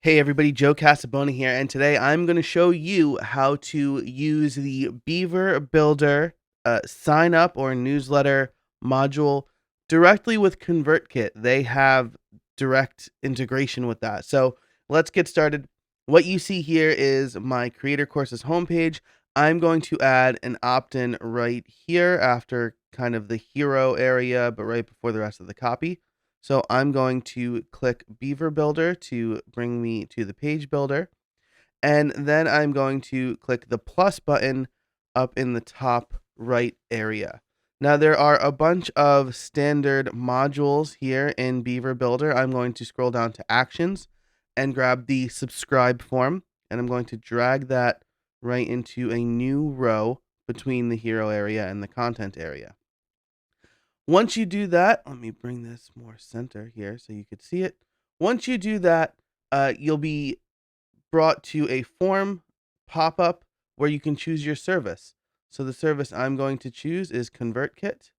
Hey everybody, Joe Casabona here, and today I'm going to show you how to use the Beaver Builder sign up or newsletter module directly with ConvertKit. They have direct integration with that. So let's get started. What you see here is my Creator Courses homepage. I'm going to add an opt-in right here after kind of the hero area, but right before the rest of the copy. So I'm going to click Beaver Builder to bring me to the page builder. And then I'm going to click the plus button up in the top right area. Now there are a bunch of standard modules here in Beaver Builder. I'm going to scroll down to Actions and grab the subscribe form. And I'm going to drag that right into a new row between the hero area and the content area. Once you do that, let me bring this more center here so you could see it. Once you do that, you'll be brought to a form pop-up where you can choose your service. So the service I'm going to choose is ConvertKit.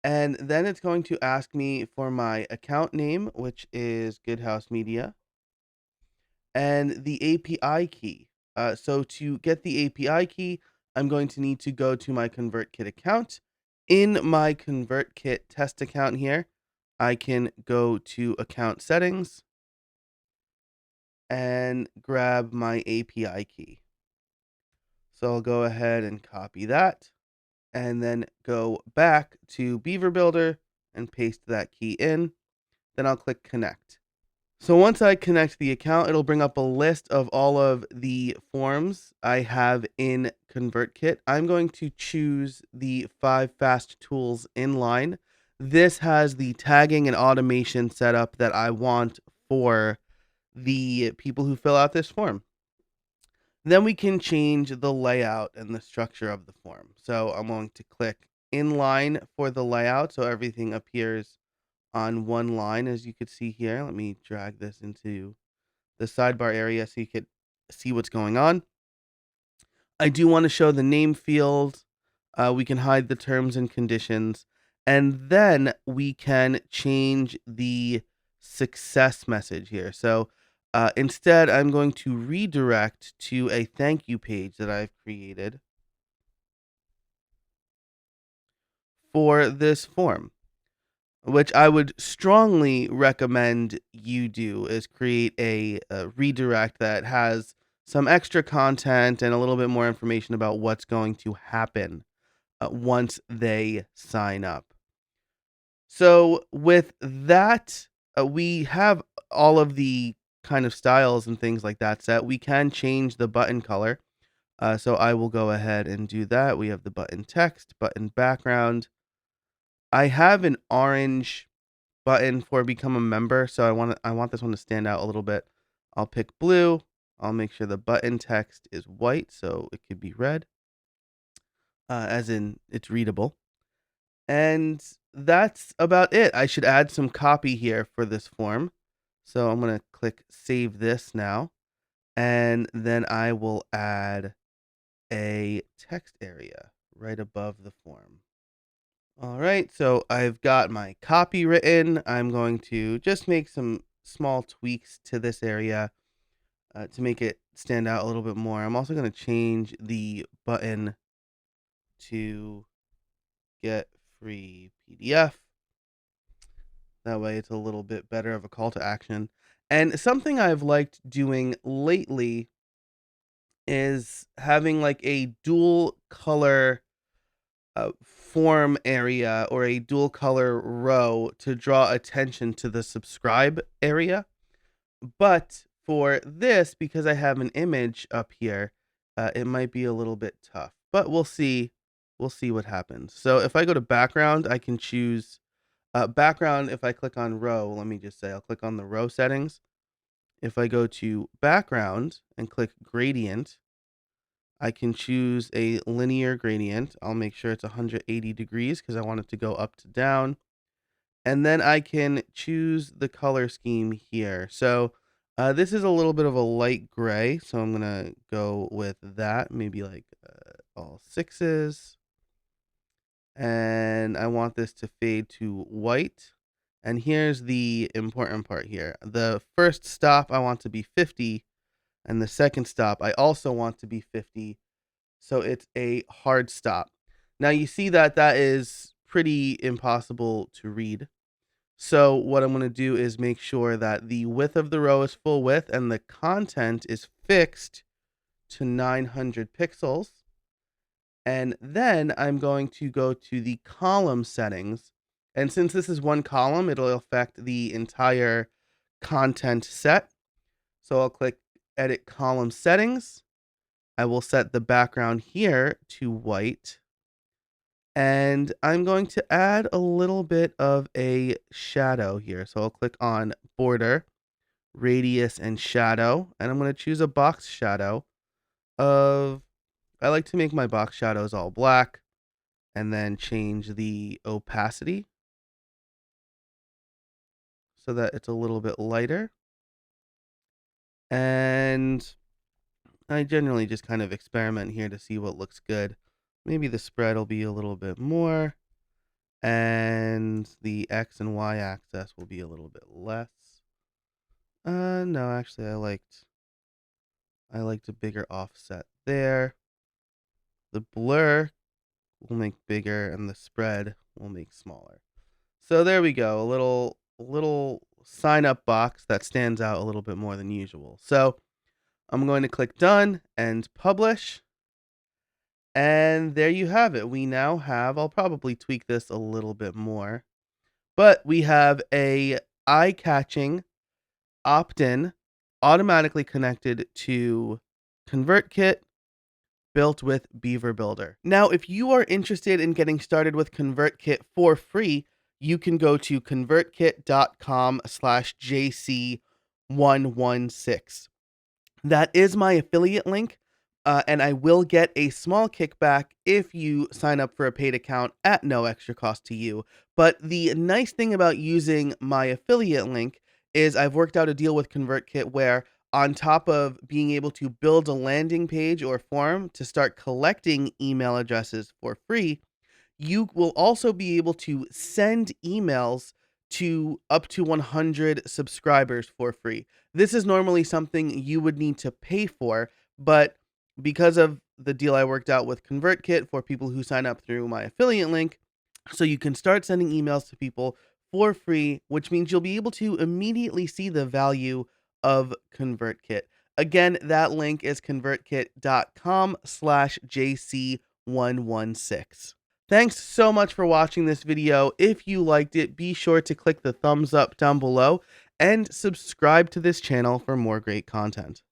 And then it's going to ask me for my account name, which is Good House Media, and the API key. So to get the API key, I'm going to need to go to my ConvertKit account. In my ConvertKit test account here, I can go to account settings and grab my API key. So I'll go ahead and copy that and then go back to Beaver Builder and paste that key in. Then I'll click connect. So once I connect the account, it'll bring up a list of all of the forms I have in ConvertKit. I'm going to choose the 5 fast tools inline. This has the tagging and automation setup that I want for the people who fill out this form. Then we can change the layout and the structure of the form. So I'm going to click inline for the layout so everything appears on one line, as you could see here. Let me drag this into the sidebar area so you could see what's going on. I do want to show the name field. We can hide the terms and conditions. And then we can change the success message here. So instead, I'm going to redirect to a thank you page that I've created for this form, which I would strongly recommend you do, is create a redirect that has some extra content and a little bit more information about what's going to happen once they sign up. So with that, we have all of the kind of styles and things like that set. We can change the button color. So I will go ahead and do that. We have the button text, button background. I have an orange button for become a member, so I want this one to stand out a little bit. I'll pick blue. I'll make sure the button text is white so it could be red, as in it's readable. And that's about it. I should add some copy here for this form. So I'm going to click save this now. And then I will add a text area right above the form. All right, so I've got my copy written. I'm going to just make some small tweaks to this area to make it stand out a little bit more. I'm also going to change the button to get free PDF. That way it's a little bit better of a call to action. And something I've liked doing lately is having like a dual color form area or a dual color row to draw attention to the subscribe area. But for this, because I have an image up here, it might be a little bit tough. But we'll see. We'll see what happens. So if I go to background, I can choose background. If I click on row, let me just say I'll click on the row settings. If I go to background and click gradient, I can choose a linear gradient. I'll make sure it's 180 degrees because I want it to go up to down. And then I can choose the color scheme here. So this is a little bit of a light gray, so I'm going to go with that, maybe like all sixes. And I want this to fade to white. And here's the important part here. The first stop I want to be 50, and the second stop I also want to be 50. So it's a hard stop. Now you see that that is pretty impossible to read. So what I'm going to do is make sure that the width of the row is full width and the content is fixed to 900 pixels. And then I'm going to go to the column settings. And since this is one column, it'll affect the entire content set. So I'll click Edit Column Settings. I will set the background here to white. And I'm going to add a little bit of a shadow here. So I'll click on Border, Radius, and Shadow. And I'm going to choose a box shadow of, I like to make my box shadows all black, and then change the opacity so that it's a little bit lighter. And I generally just kind of experiment here to see what looks good. Maybe the spread will be a little bit more, and the X and Y axis will be a little bit less. No, actually I liked a bigger offset there. The blur will make bigger and the spread will make smaller. So there we go, a little sign up box that stands out a little bit more than usual. So I'm going to click done and publish. And there you have it. We now have, I'll probably tweak this a little bit more, but we have a eye-catching opt-in automatically connected to ConvertKit built with Beaver Builder. Now, if you are interested in getting started with ConvertKit for free, you can go to convertkit.com/JC116. That is my affiliate link, and I will get a small kickback if you sign up for a paid account at no extra cost to you. But the nice thing about using my affiliate link is I've worked out a deal with ConvertKit where, on top of being able to build a landing page or form to start collecting email addresses for free, you will also be able to send emails to up to 100 subscribers for free. This is normally something you would need to pay for, but because of the deal I worked out with ConvertKit for people who sign up through my affiliate link, so you can start sending emails to people for free, which means you'll be able to immediately see the value of ConvertKit. Again, that link is convertkit.com/JC116. Thanks so much for watching this video. If you liked it, be sure to click the thumbs up down below and subscribe to this channel for more great content.